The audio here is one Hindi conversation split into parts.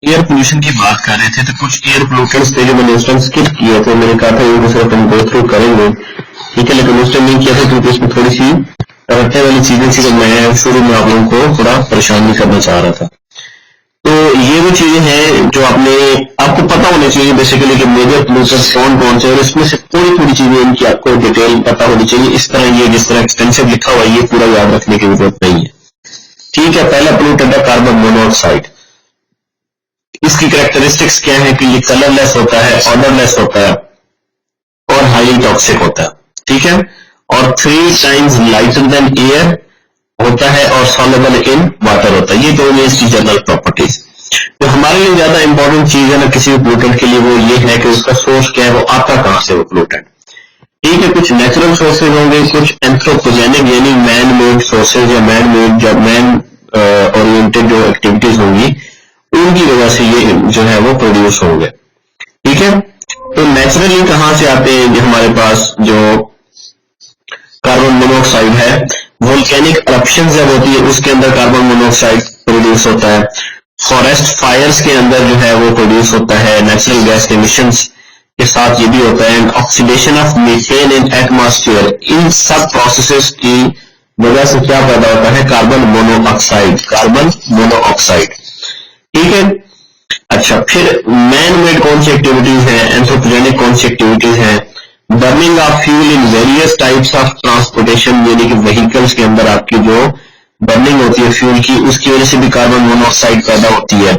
एयर पोल्यूशन की बात कर रहे थे, तो कुछ एयर पोल्यूटेंट्स थे जो मैंने इस टाइम स्किप किए थे। मैंने कहा था इनको सिर्फ हम गो थ्रू करेंगे, ठीक है, लेकिन उस टाइम नहीं किया था क्योंकि इसमें थोड़ी सी रटने वाली चीजें थी, तो मैं शुरू में आप लोगों को थोड़ा परेशान नहीं करना चाह रहा था। तो ये वो चीजें हैं जो आपको पता होनी चाहिए बेसिकली कि मेजर पोल्यूटर्स कौन कौन से, और इसमें से थोड़ी थोड़ी चीजें इनकी आपको डिटेल पता होनी चाहिए। इस तरह ये जिस तरह एक्सटेंसिव लिखा हुआ है ये पूरा याद रखने की जरूरत नहीं है, ठीक है। पहला पोल्यूटेंट है कार्बन मोनोऑक्साइड। इसकी कैरेक्टरिस्टिक्स क्या है कि ये कलरलेस होता है, ऑर्डरलेस होता है और हाईली टॉक्सिक होता है, ठीक है। और 3 टाइम्स लाइटर देन एयर होता है और सॉल्युबल इन वाटर होता है। ये दोनों इसकी जनरल प्रॉपर्टीज। तो हमारे लिए ज्यादा इंपॉर्टेंट चीज है ना किसी भी पोल्यूटेंट के लिए, वो ये है कि उसका सोर्स क्या है, वो आता कहां से वो पोल्यूटेंट, ठीक है। कुछ नेचुरल सोर्सेज होंगे, कुछ एंथ्रोपोजेनिक यानी मैन मेड सोर्सेज या मैन मेड जो मैन ओरिएंटेड जो एक्टिविटीज होंगी उनकी वजह से ये जो है वो प्रोड्यूस होंगे, ठीक है। तो नेचुरली कहां से आते हैं ये हमारे पास जो कार्बन मोनोऑक्साइड है, वोल्केनिक eruptions जब होती है उसके अंदर कार्बन मोनोऑक्साइड प्रोड्यूस होता है। फॉरेस्ट फायर्स के अंदर जो है वो प्रोड्यूस होता है। नेचुरल गैस एमिशंस के साथ ये भी होता है। Oxidation of methane in atmosphere, इन सब प्रोसेसेस की वजह से क्या पैदा होता है, कार्बन मोनोऑक्साइड, कार्बन मोनोऑक्साइड, ठीक है। अच्छा, फिर मैन मेड कौन सी एक्टिविटीज है, एंथ्रोपोजेनिक कौन सी एक्टिविटीज है, burning of fuel in various types of transportation, यानी कि व्हीकल्स के अंदर आपकी जो बर्निंग होती है फ्यूल की, उसकी वजह से भी कार्बन मोनोऑक्साइड पैदा होती है,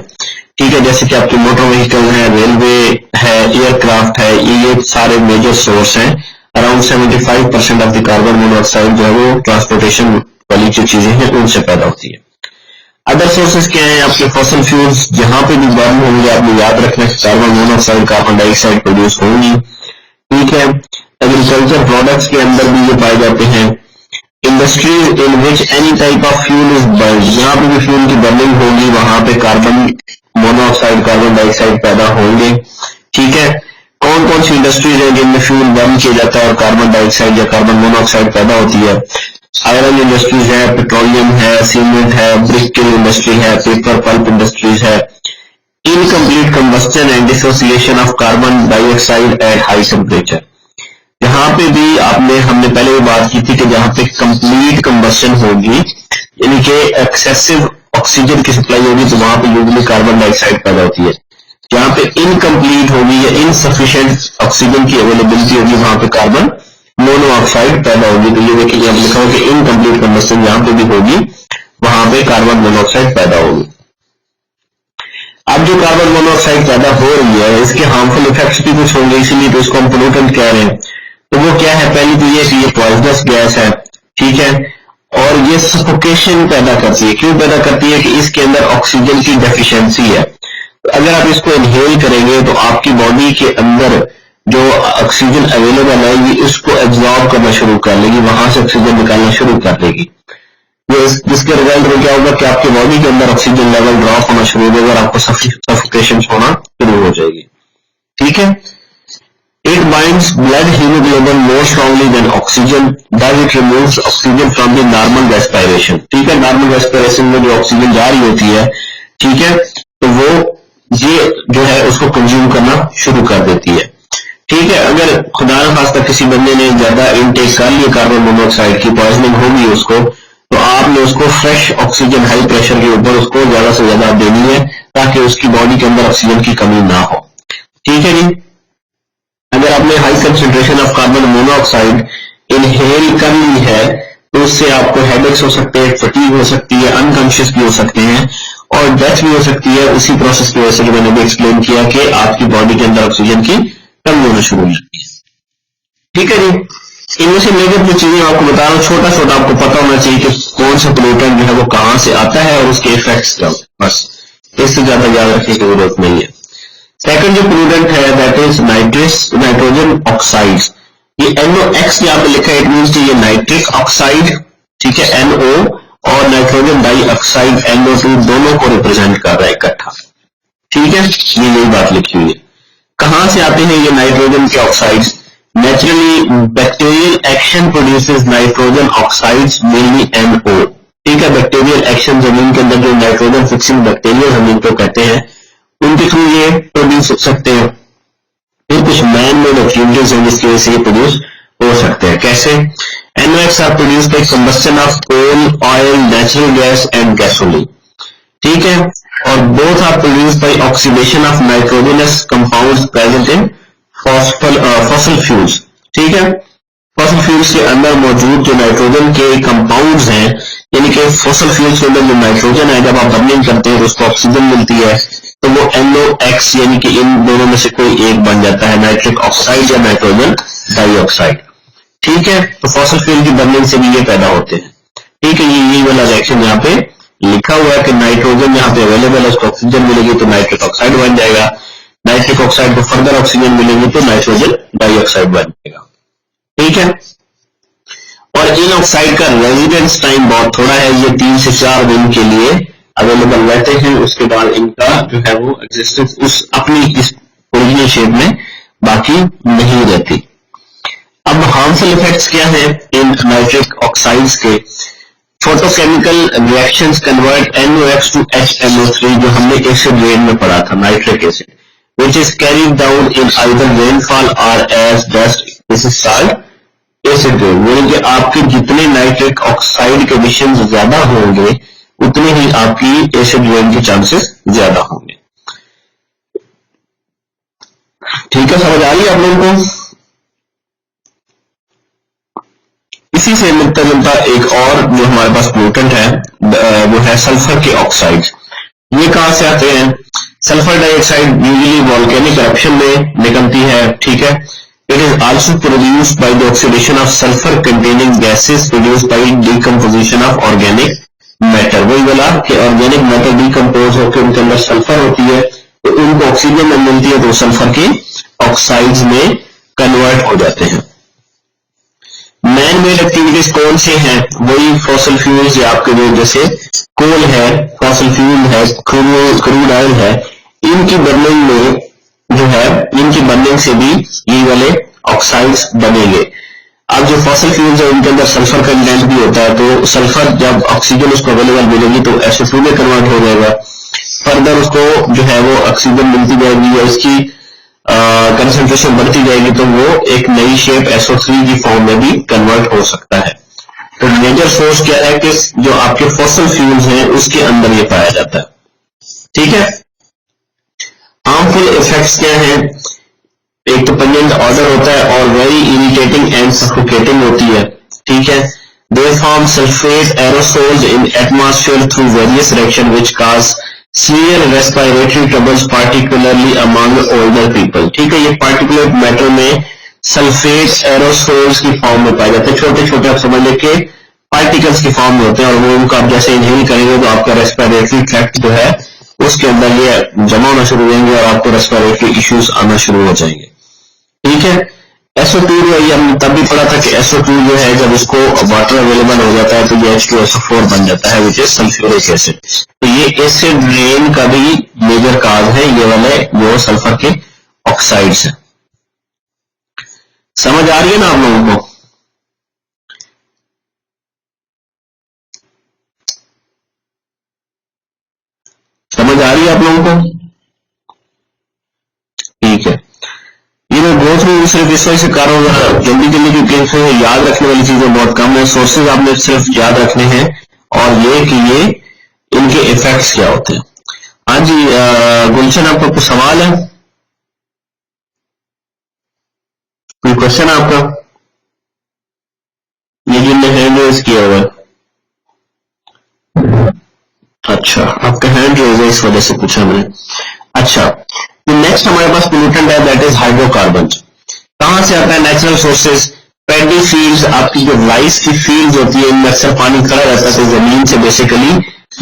ठीक है। जैसे कि आपके मोटर व्हीकल है, रेलवे है, एयरक्राफ्ट है, ये सारे मेजर सोर्स हैं। Around 75% of the carbon monoxide जो है वो ट्रांसपोर्टेशन वाली जो चीजें हैं उनसे पैदा होती है। अदर सोर्सेज क्या है, आपके फॉसल फ्यूल्स जहां पे भी बर्न होंगे आपने याद रखना है carbon monoxide, carbon dioxide produce होंगी, ठीक है। एग्रीकल्चर प्रोडक्ट्स के अंदर भी ये पाए जाते हैं। Industries in which any type of fuel is burn, जहां पे भी फ्यूल की बर्निंग होगी वहां पे कार्बन मोनोऑक्साइड, कार्बन डाइऑक्साइड पैदा होंगे, ठीक है। कौन कौन सी इंडस्ट्रीज है जिनमें फ्यूल बर्न किया जाता है और कार्बन डाइऑक्साइड या कार्बन मोनोऑक्साइड पैदा होती है। आयरन इंडस्ट्रीज है, पेट्रोलियम है, सीमेंट है, ब्रिक किल इंडस्ट्री है, पेपर पल्प इंडस्ट्रीज है। Incomplete combustion and dissociation of carbon dioxide at high temperature, जहां पे भी हमने पहले भी बात की थी कि जहां पे कंप्लीट कंबस्टन होगी यानी कि एक्सेसिव ऑक्सीजन की सप्लाई होगी तो वहां पे यूजली कार्बन डाइऑक्साइड पैदा होती है। जहां पे इनकम्प्लीट होगी या इनसफिशिएंट ऑक्सीजन की अवेलेबिलिटी होगी वहां पे कार्बन मोनोऑक्साइड पैदा होगी। तो ये देखिए यहाँ लिखा हो कि इनकम्प्लीट कंबस्टन जहां पे भी होगी वहां पे कार्बन मोनोऑक्साइड पैदा होगी। अब जो कार्बन मोनोऑक्साइड पैदा हो रही है इसके हार्मफुल इफेक्ट्स भी कुछ होंगे, इसीलिए तो इसको हम पोल्यूटेंट कह रहे हैं। तो वो क्या है, पहली तो ये कि ये पॉइजनस गैस है, ठीक है, और ये सफोकेशन पैदा करती है। क्यों पैदा करती है कि इसके अंदर ऑक्सीजन की डेफिशिएंसी है। तो अगर आप इसको इनहेल करेंगे तो आपकी बॉडी के अंदर जो ऑक्सीजन अवेलेबल है ये इसको एब्जॉर्ब करना शुरू कर लेगी, वहां से ऑक्सीजन निकालना शुरू कर देगी। जिसके रिजल्ट में क्या होगा कि आपकी बॉडी के अंदर ऑक्सीजन लेवल ड्रॉप होना शुरू हो जाएगा और आपको सफोकेशन होना शुरू हो जाएगी, ठीक है। It binds blood haemoglobin more strongly than oxygen, that it removes oxygen from the normal respiration, ठीक है। नॉर्मल रेस्पिरेशन में जो ऑक्सीजन जा रही होती है, ठीक है, तो वो ये जो है उसको कंज्यूम करना शुरू कर देती है, ठीक है। अगर खुदा न खास्ता किसी बंदे ने ज्यादा इनटेक कर लिया कार्बन मोनोऑक्साइड की, पॉइजनिंग होगी उसको, तो आपने उसको फ्रेश ऑक्सीजन हाई प्रेशर के ऊपर उसको ज्यादा से ज्यादा देनी है ताकि उसकी बॉडी के अंदर ऑक्सीजन की कमी ना हो, ठीक है जी। अगर आपने high concentration of carbon monoxide inhale कर ली है तो उससे आपको हेडेक्स हो सकते हैं, फटीग हो सकती है, अनकॉन्शियस भी हो सकते हैं और डेथ भी हो सकती है उसी प्रोसेस की वजह से जो मैंने भी एक्सप्लेन किया कि आपकी बॉडी के अंदर ऑक्सीजन की कमी होना शुरू हो जाती है, ठीक है जी। इनमें से मेजर जो चीजें आपको बता रहा हूँ, छोटा छोटा आपको पता होना चाहिए कि कौन सा पोल्यूटेंट जो है वो कहां से आता है और उसके इफेक्ट्स क्या होते हैं, बस इससे ज्यादा याद रखने की जरूरत नहीं है। सेकंड जो पोल्यूटेंट है दैट इज नाइट्रोजन ऑक्साइड्स। ये NOx यहाँ पे लिखा है, इट मीन्स ये नाइट्रिक ऑक्साइड, ठीक है, NO और नाइट्रोजन डाइऑक्साइड NO2 दोनों को रिप्रेजेंट कर रहा है इकट्ठा, ठीक है। ये यही बात लिखी हुई है। कहां से आते हैं ये नाइट्रोजन के oxides? Naturally bacterial action produces nitrogen oxides mainly NO, ठीक है। बैक्टीरियल एक्शन जमीन के अंदर जो नाइट्रोजन फिक्सिंग बैक्टीरिया हम इनको कहते हैं सकते हैं, फिर कुछ मैन मेड एक्टिविटीज हैं जिसकी वजह से ये प्रोड्यूस हो सकते हैं। कैसे? NOx are produce by combustion of coal, oil, natural gas and gasoline, ठीक है, और both are produce by oxidation of nitrogenous compounds present in fossil fuels, ठीक है। फॉसिल फ्यूल्स के अंदर मौजूद जो नाइट्रोजन के कंपाउंड्स हैं, यानी कि फॉसिल फ्यूल्स के अंदर जो नाइट्रोजन है, जब आप बर्निंग करते हैं तो उसको ऑक्सीजन मिलती है, तो वो NOx यानी कि इन दोनों में से कोई एक बन जाता है, नाइट्रिक ऑक्साइड या नाइट्रोजन डाइऑक्साइड, ठीक है। तो फॉसिल फ्यूल की बर्निंग से भी ये पैदा होते हैं, ठीक है। ये वाला रिएक्शन यहाँ पे लिखा हुआ है कि नाइट्रोजन यहाँ पे अवेलेबल है, उसको ऑक्सीजन मिलेगी तो नाइट्रिक ऑक्साइड बन जाएगा, नाइट्रिक ऑक्साइड को फर्दर ऑक्सीजन मिलेगी तो नाइट्रोजन डाइऑक्साइड बन जाएगा, ठीक है। और इन ऑक्साइड का रेजिडेंस टाइम बहुत थोड़ा है, ये 3 से 4 दिन के लिए अवेलेबल रहते हैं, उसके बाद इनका जो है वो एग्जिस्टेंस उस अपनी इस ओरिजिनल शेप में बाकी नहीं रहती। अब हार्मफुल इफेक्ट्स क्या है इन नाइट्रिक ऑक्साइड्स के? Photochemical reactions convert NOx to HNO3, जो हमने एसिड रेन में पढ़ा था, nitric acid, which is carried down in either rainfall or as dust, this is called acid rain। यानी कि आपके जितने नाइट्रिक ऑक्साइड के एमिशंस ज्यादा होंगे उतने ही आपकी एसिड रेन के चांसेस ज्यादा होंगे, ठीक है। समझ आ रही है आप लोगों को? इसी से मिलता जुलता एक और जो हमारे पास पोल्यूटेंट है वो है सल्फर के ऑक्साइड्स। ये कहां से आते हैं? Sulphur dioxide usually volcanic eruption में निकलती है, ठीक है। It is also produced by the oxidation of sulphur containing gases produced by decomposition of organic matter. वही बोला कि ऑर्गेनिक मैटर डिकम्पोज होकर उनके अंदर सल्फर होती है, तो उनको ऑक्सीजन में मिलती है तो सल्फर के ऑक्साइड्स में कन्वर्ट हो जाते हैं। मैन मेड एक्टिविटीज कौन से हैं? वही फॉसिल फ्यूल्स या आपके जो जैसे कोल है, फॉसिल फ्यूल है, क्रूड ऑयल है, इनकी बर्निंग में जो है, इनकी बर्निंग से भी ये वाले ऑक्साइड्स बनेंगे। अब जो फॉसिल फ्यूल्स है उनके अंदर सल्फर कंटेंट भी होता है, तो सल्फर जब ऑक्सीजन उसको अवेलेबल मिलेगी तो SO2 में कन्वर्ट हो जाएगा, फर्दर उसको जो है वो ऑक्सीजन मिलती जाएगी या इसकी कंसंट्रेशन बढ़ती जाएगी तो वो एक नई शेप SO3 की फॉर्म में भी कन्वर्ट हो सकता है। तो मेजर सोर्स क्या है कि जो आपके फॉसिल फ्यूल्स हैं उसके अंदर ये पाया जाता है, ठीक है। हार्मफुल इफेक्ट्स क्या हैं? एक तो पंजेंट ऑर्डर होता है और वेरी इरिटेटिंग एंड सफोकेटिंग होती है, ठीक है। They form sulphate aerosols in atmosphere through various reaction which cause severe respiratory troubles particularly among older people, ठीक है। ये पार्टिकुलर मैटर में सल्फेट एरोसोल्स की फॉर्म में पाए जाते हैं, छोटे छोटे आप समझ लेके पार्टिकल्स की फॉर्म में होते हैं, और वो उनको आप जैसे इनहेल करेंगे तो आपका रेस्पिरेटरी ट्रैक्ट जो है उसके अंदर ये जमा होना शुरू हो जाएंगे और आपको रेस्पिरेटरी इश्यूज आना शुरू हो जाएंगे, ठीक है। SO2 जो है हमने तब भी पढ़ा था कि SO2 जो है जब उसको वाटर अवेलेबल हो जाता है तो ये H2SO4 बन जाता है, विच इज सल्फ्यूरिक एसिड। तो ये एसिड रेन का भी मेजर काज है, ये वाले जो सल्फर के ऑक्साइड्स है। समझ आ रही है ना आप लोगों को? समझ आ रही है आप लोगों को? ठीक है। ये गो थ्रू सिर्फ इस वजह से कर रहा हूँ जल्दी जल्दी, क्योंकि याद रखने वाली चीजें बहुत कम है, सोर्सेज आपने सिर्फ याद रखने हैं और ये कि ये इनके इफेक्ट्स क्या होते हैं। हाँ जी गुलशन, आपका कुछ सवाल है? कोई क्वेश्चन आपका? ये जिनने हैंड रेज किया हुआ है, अच्छा आपका हैंड रेज है इस वजह से पूछा मैंने। अच्छा, नेक्स्ट हमारे पास पोल्यूटेंट है दैट इज हाइड्रोकार्बन। कहां से आता है? नेचुरल सोर्सेज, पैडी फील्ड्स, आपकी जो राइस की फील्ड्स होती है इनमें अक्सर पानी खड़ा रहता है तो जमीन से बेसिकली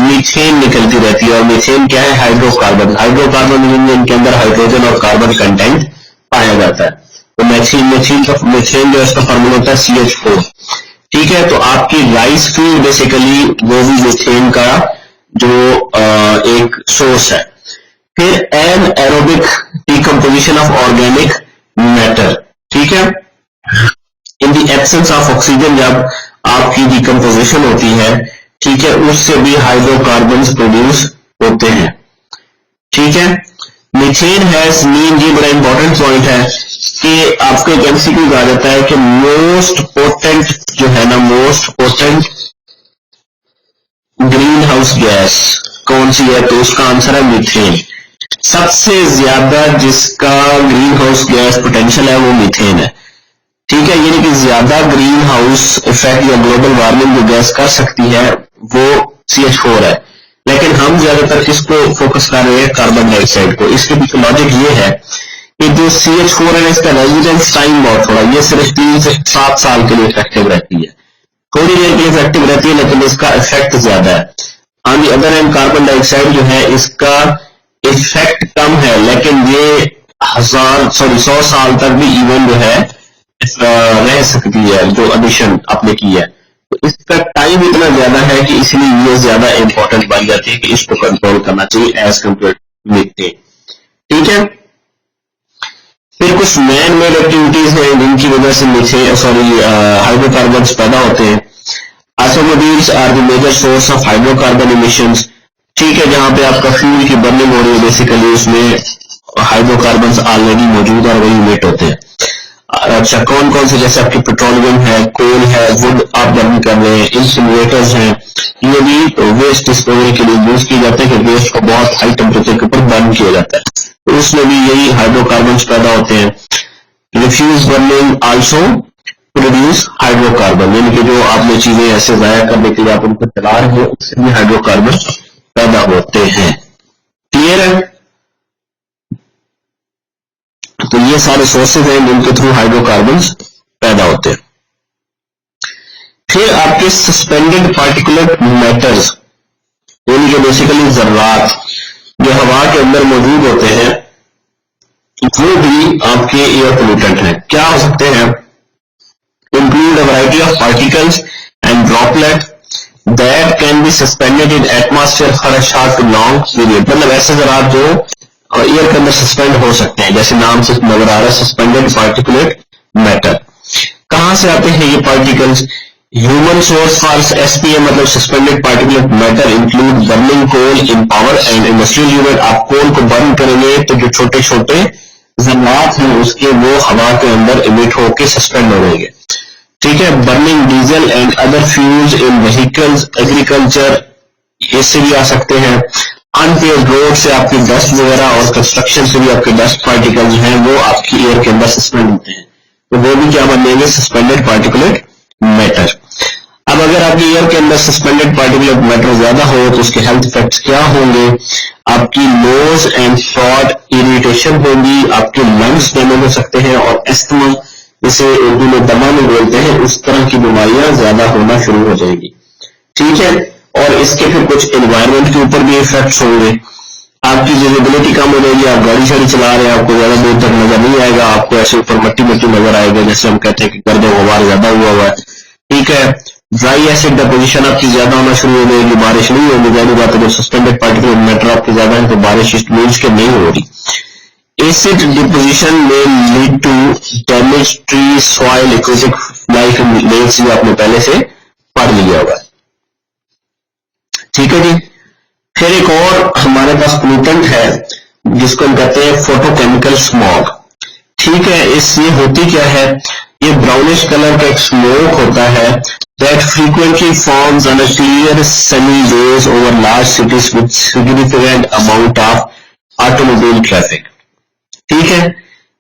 मीथेन निकलती रहती है, और मीथेन क्या है? हाइड्रोकार्बन। हाइड्रोकार्बन इनके अंदर हाइड्रोजन और कार्बन कंटेंट पाया जाता है। तो मीथेन जो इसका फॉर्मूला होता है CH4, ठीक है। तो आपकी राइस फील्ड बेसिकली वो भी मीथेन का जो एक सोर्स है। फिर anaerobic decomposition of organic matter, ठीक है। In the absence of oxygen जब आपकी डिकम्पोजिशन होती है, ठीक है, उससे भी हाइड्रोकार्बन्स प्रोड्यूस होते हैं, ठीक है। मीथेन हैज मीन, ये बड़ा इंपॉर्टेंट पॉइंट है कि आपको एक एमसीक्यू कहा जाता है कि मोस्ट पोटेंट जो है ना, most potent green house gas कौन सी है, तो उसका आंसर है मीथेन। सबसे ज्यादा जिसका ग्रीन हाउस गैस पोटेंशियल है वो मीथेन है। ठीक है, यानी कि ज्यादा ग्रीन हाउस इफेक्ट या ग्लोबल वार्मिंग जो गैस कर सकती है वो CH4 है, लेकिन हम ज्यादातर किसको फोकस कर रहे हैं, कार्बन डाइऑक्साइड को। इसके पीछे लॉजिक ये है कि जो CH4 है इसका रेजिडेंस टाइम बहुत थोड़ा, ये सिर्फ 3 से 7 साल के लिए इफेक्टिव रहती है, थोड़ी देर के लिए इफेक्टिव रहती है, लेकिन इसका इफेक्ट ज्यादा है। On the other hand carbon dioxide जो है इसका इफेक्ट कम है, लेकिन ये 100 साल तक भी इवन जो है रह सकती है, जो एडिशन आपने की है। तो इसका टाइम इतना ज्यादा है कि इसलिए ये ज्यादा इंपॉर्टेंट बन जाती है कि इसको कंट्रोल करना चाहिए एज कम्पेयर टू मीथेन। ठीक है, फिर कुछ मैन मेड एक्टिविटीज हैं जिनकी वजह से हाइड्रोकार्बन्स पैदा होते हैं। Automobiles are the major source of hydrocarbon emissions. ठीक है, जहां पे आपका फ्यूल की बर्निंग हो रही है, बेसिकली उसमें हाइड्रोकार्बन्स ऑलरेडी मौजूद और वही इमिट होते हैं। अच्छा, कौन कौन से, जैसे आपके पेट्रोलियम है, कोल है, वुड आप बर्न कर रहे हैं, इंसिनरेटर्स हैं, ये भी वेस्ट डिस्पोजल के लिए यूज किए जाते हैं कि वेस्ट को बहुत हाई टेम्परेचर के ऊपर बर्न किया जाता है, तो उसमें भी यही हाइड्रोकार्बन पैदा होते हैं। Refuse burning also produce hydrocarbon, यानी कि जो आपने चीजें ऐसे जाया करने के लिए आप उनको चला रहे हो, उससे भी हाइड्रोकार्बन पैदा होते हैं। क्लियर है? तो ये सारे सोर्सेज हैं जिनके थ्रू हाइड्रोकार्बन्स पैदा होते हैं। फिर आपके सस्पेंडेड पार्टिकुलेट मैटर्स, यानी कि बेसिकली जर्रात जो हवा के अंदर मौजूद होते हैं, वो भी आपके एयर पोल्यूटेंट हैं। क्या हो सकते हैं? Include a variety of particles and droplet that can be suspended in atmosphere for a short to long period. मतलब ऐसे जरात जो एयर के अंदर सस्पेंड हो सकते हैं, जैसे नाम से नजर आ रहा है सस्पेंडेड पार्टिकुलेट मैटर। कहां से आते हैं ये particles? Human source for SPM मतलब suspended particulate matter include burning coal in power and industrial unit. आप कोल को बर्न करेंगे तो जो छोटे छोटे जर्रात हैं उसके वो हवा के अंदर इमिट होकर सस्पेंड हो जाएंगे। ठीक है, burning diesel and other fuels in vehicles, agriculture, इससे भी आ सकते हैं। अनपेव्ड रोड से आपकी डस्ट वगैरह और कंस्ट्रक्शन से भी आपके डस्ट पार्टिकल्स हैं वो आपकी एयर के अंदर सस्पेंड होते हैं, तो वो भी क्या बनेंगे? Suspended particulate matter. अब अगर आपकी एयर के अंदर सस्पेंडेड पार्टिकुलेट मैटर ज्यादा हो तो उसके हेल्थ इफेक्ट्स क्या होंगे? आपकी नोज एंड थ्रोट इरिटेशन होगी, आपके लंग्स डैमेज हो सकते हैं, और एस्थमा, जिसे उर्दू में दमा में बोलते हैं, उस तरह की बीमारियां ज्यादा होना शुरू हो जाएगी। ठीक है, और इसके फिर कुछ एनवायरमेंट के ऊपर भी इफेक्ट्स होंगे। आपकी विजिबिलिटी कम हो जाएगी, आप गाड़ी शाड़ी चला रहे हैं, आपको ज्यादा दूर तक नजर नहीं आएगा, आपको ऐसे ऊपर मट्टी मट्टी नजर आएगा, जैसे हम कहते हैं कि गर्द गुबार ज्यादा हुआ है। ठीक है, ड्राई एसिड डिपोजिशन आपकी ज्यादा होना शुरू हो जाएगी, बारिश नहीं होगी। जाहिर बात है, जब सस्पेंडेड पार्टिकुलर मैटर आपकी ज्यादा है तो बारिश इस मीन्स के नहीं हो रही। एसिड डिपोजिशन में lead to damage tree, soil, aquatic life in lakes, जो आपने पहले से पढ़ लिया होगा। ठीक है जी। फिर एक और हमारे पास पोल्यूटेंट है जिसको हम कहते हैं फोटोकेमिकल स्मॉग। ठीक है, ये होती क्या है? ये ब्राउनिश कलर का एक स्मोक होता है that frequently forms on a clear sunny days over large cities with significant amount of automobile traffic. ठीक है,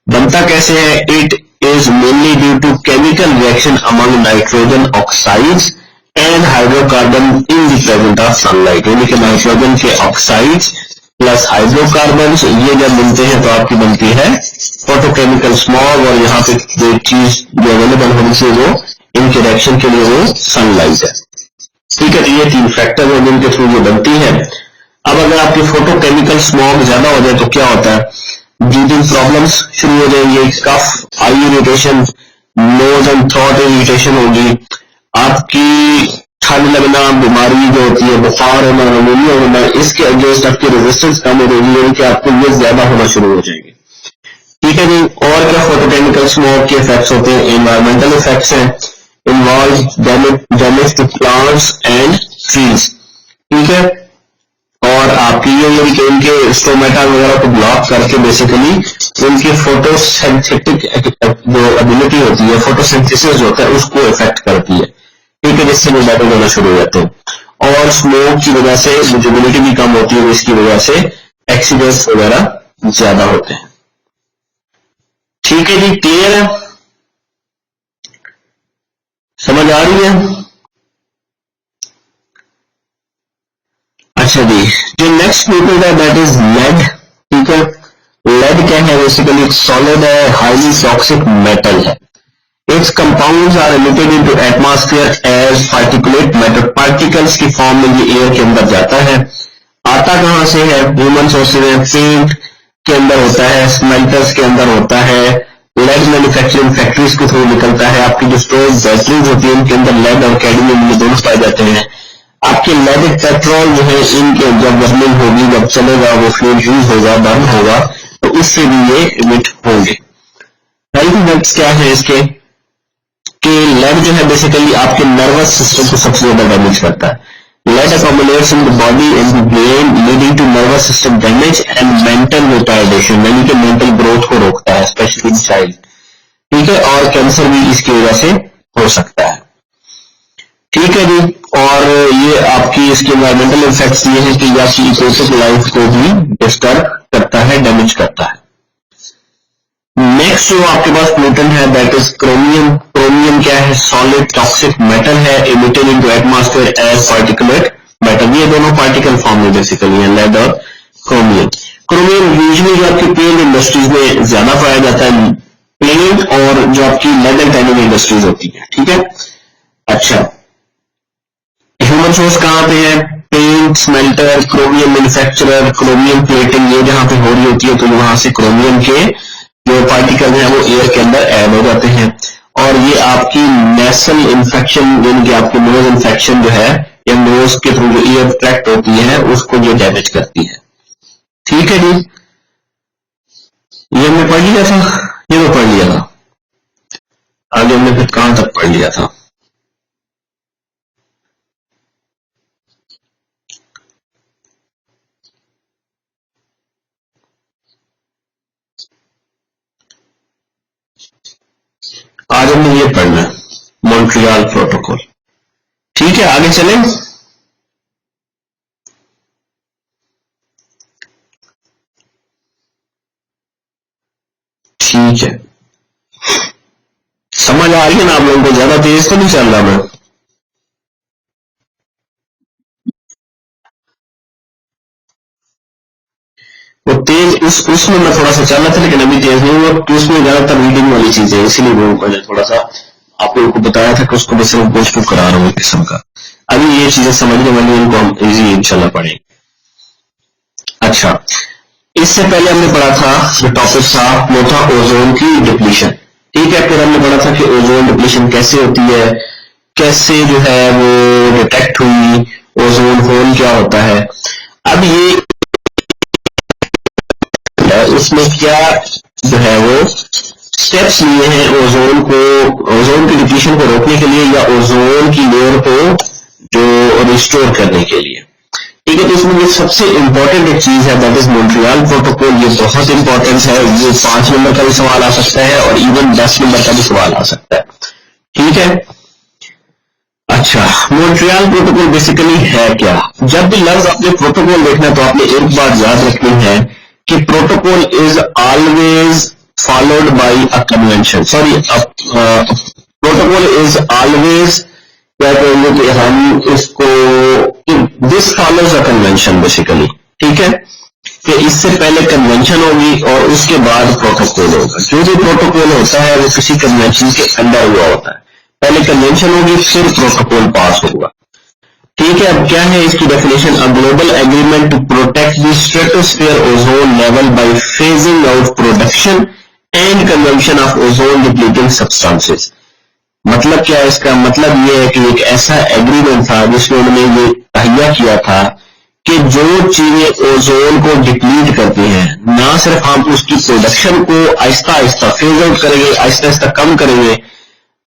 बनता कैसे है? It is mainly due to chemical reaction among nitrogen oxides and hydrocarbon in the presence of sunlight. यानी कि नाइट्रोजन के ऑक्साइड्स प्लस हाइड्रोकार्बन्स ये जब मिलते हैं तो आपकी बनती है फोटोकेमिकल स्मॉग, और यहाँ पे जो चीज जो अवेलेबल होनी चाहिए वो इनके रिएक्शन के लिए वो सनलाइट है। ठीक है, ये 3 फैक्टर है जिनके थ्रू ये बनती है। अब अगर आपकी फोटोकेमिकल स्मॉग ज्यादा हो जाए तो क्या होता है? ब्रीदिंग प्रॉब्लम्स शुरू हो जाएंगे, cough, eye irritation, nose and throat irritation होगी, आपकी ठंड लगना, बीमारी जो होती है बुखार होना, निमोनिया होना, इसके अगेंस्ट आपकी रेजिस्टेंस कम हो जाएगी, यानी कि आपको ये ज्यादा होना शुरू हो जाएगी। ठीक है जी। और क्या फोटोकेमिकल स्मोक के इफेक्ट्स होते हैं? एनवायरमेंटल इफेक्ट्स हैं, involve damage to plants and trees. ठीक है, और और आपकी ये कि उनके स्टोमेटा वगैरह को ब्लॉक करके बेसिकली उनकी फोटोसिंथेटिक जो एबिलिटी होती है, फोटोसिंथेसिस जो होता है, उसको इफेक्ट करती है, ठीक है, जिससे वो डैमेज होना शुरू हो जाते हैं। और स्मोक की वजह से विजिबिलिटी भी कम होती है, इसकी वजह से एक्सीडेंट्स वगैरह ज्यादा होते हैं। ठीक है जी, क्लियर है, समझ आ रही है? अच्छा जी, जो नेक्स्ट लिक्विड है दैट इज लेड, ठीक है। लेड क्या है? बेसिकली एक सॉलिड है, हाईली टॉक्सिक मेटल है। Its compounds are emitted into atmosphere as particulate matter, particles की फॉर्म में ये एयर के अंदर जाता है। आता कहां से है? ह्यूमन सोर्सेज है, पेंट के अंदर होता है, स्मेल्टर्स के अंदर होता है, लेड मैन्युफैक्चरिंग फैक्ट्रीज के थ्रू निकलता है। आपकी जो स्टोव बैटरीज होती है उनके अंदर लेड और कैडमियम ये दोनों पाए जाते हैं। आपके लेड पेट्रोल जो है इनके जब बर्निंग होगी, जब चलेगा, वो फ्यूल यूज होगा, बर्न होगा, तो उससे भी ये इमिट होंगे। हेल्थ इफेक्ट्स क्या है इसके? कि लेड जो है बेसिकली आपके नर्वस सिस्टम को सबसे ज्यादा डैमेज करता है। Lead accumulates in the body and the brain leading to nervous system damage and mental retardation, यानी कि मेंटल ग्रोथ को रोकता है, स्पेशली इन चाइल्ड, ठीक है। और कैंसर भी इसकी वजह से हो सकता है, ठीक है जी। और ये आपकी इसके एनवायरमेंटल इफेक्ट्स ये है कि ये आपकी इकोसिक लाइफ को भी डिस्टर्ब करता है, डैमेज करता है। नेक्स्ट जो आपके पास पोल्यूटेंट है दैट इज क्रोमियम। क्रोमियम क्या है? सॉलिड टॉक्सिक मेटल है, emitted into atmosphere as particulate matter. ये दोनों पार्टिकल फॉर्म में बेसिकली है, लेड और क्रोमियम। क्रोमियम यूजुअली जो आपकी पेंट इंडस्ट्रीज में ज्यादा पाया जाता है, पेंट और जो आपकी लेड एंड टैनिंग इंडस्ट्रीज होती है, ठीक है। अच्छा, ह्यूमन सोर्स कहां पे है? Paint, smelter, chromium manufacturer, chromium plating, ये जहां पे हो रही होती है तो वहां से क्रोमियम के जो पार्टिकल हैं वो एयर के अंदर ऐड हो जाते हैं। और ये आपकी नेसल इन्फेक्शन, यानी कि आपकी नोज इन्फेक्शन जो है, या नोज के थ्रू जो एयर ट्रैक्ट होती है उसको ये डैमेज करती है, ठीक है जी। ये हमने पढ़ लिया था, ये तो पढ़ लिया था। आगे हमने फिर कहां तक पढ़ लिया था? आज हमने ये पढ़ना है, मॉन्ट्रियल प्रोटोकॉल, ठीक है। आगे चलें। ठीक है, समझ आ रही है ना आप लोगों को? ज्यादा तेज तो नहीं चल रहा मैं? वो तेज उसमें मैं थोड़ा सा चल रहा था, लेकिन अभी तेज नहीं हुआ, तो उसमें ज्यादातर रीडिंग वाली चीजें, इसीलिए मैंने थोड़ा सा आप लोगों को बताया था कि उसको बस पोस्ट करा रहा हूँ एक किस्म का। अभी ये चीजें समझने वाली उनको हम इजी इंशाल्लाह पढ़ेंगे। अच्छा, इससे पहले हमने पढ़ा था, जो टॉपिक था वो था ओजोन की डिप्लीशन, ठीक है। फिर हमने पढ़ा था कि ओजोन डिप्लीशन कैसे होती है, कैसे जो है वो डिटेक्ट हुई, ओजोन होल क्या होता है। अब ये उसमें क्या जो है वो स्टेप्स लिए हैं ओजोन को, ओजोन की डिप्लीशन को रोकने के लिए, या ओजोन की लेयर को जो रिस्टोर करने के लिए, ठीक है। तो इसमें ये सबसे इंपॉर्टेंट एक चीज है दैट इज मॉन्ट्रियल प्रोटोकॉल। ये बहुत इंपॉर्टेंट है, ये 5 नंबर का भी सवाल आ सकता है और इवन 10 नंबर का भी सवाल आ सकता है, ठीक है। अच्छा, मॉन्ट्रियल प्रोटोकॉल बेसिकली है क्या? जब भी लफ्ज आपने प्रोटोकॉल देखना तो आपने एक बात याद रखनी है कि protocol is always followed by a convention, sorry, protocol is always, क्या कहेंगे कि हम इसको, this follows a convention basically, ठीक है। कि इससे पहले कन्वेंशन होगी और उसके बाद प्रोटोकॉल होगा। जो भी प्रोटोकॉल होता है वो किसी कन्वेंशन के अंडर हुआ होता है, पहले कन्वेंशन होगी फिर प्रोटोकॉल पास होगा, ठीक है। अब क्या है इसकी definition? A global agreement to protect the stratosphere ozone level by phasing out production and consumption of ozone depleting substances. मतलब क्या है इसका? मतलब ये है कि एक ऐसा एग्रीमेंट था जिसमें उन्होंने ये तहैया किया था कि जो चीजें ओजोन को डिप्लीट करती हैं, ना सिर्फ हम उसकी प्रोडक्शन को आहिस्ता आहिस्ता फेज आउट करेंगे, आहिस्ता आहिस्ता कम करेंगे,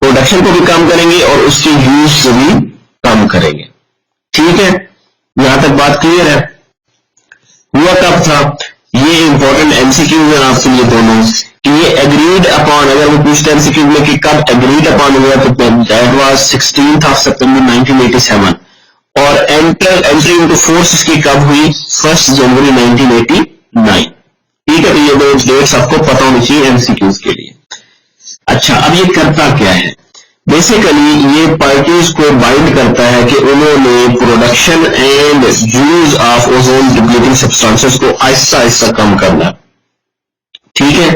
प्रोडक्शन को भी कम करेंगे और उसके यूज को भी कम करेंगे, ठीक है। यहां तक बात क्लियर है? हुआ कब था, ये इंपॉर्टेंट एमसीक्यू है आपके लिए दोनों, कि ये एग्रीड अपॉन, अगर वो पूछते एमसीक्यू में कि कब एग्रीड अपॉन हुआ तो दैट वाज 16 सितंबर 1987, और एंट्री इनटू फोर्स इसकी कब हुई, 1 जनवरी 1989। ठीक है, तो ये दो डेट्स आपको पता होनी चाहिए एमसीक्यूज के लिए। अच्छा, अब ये करता क्या है, बेसिकली ये पार्टीज को बाइंड करता है कि उन्होंने production and use of ozone depleting substances को आहिस्ता आहिस्ता कम करना। ठीक है,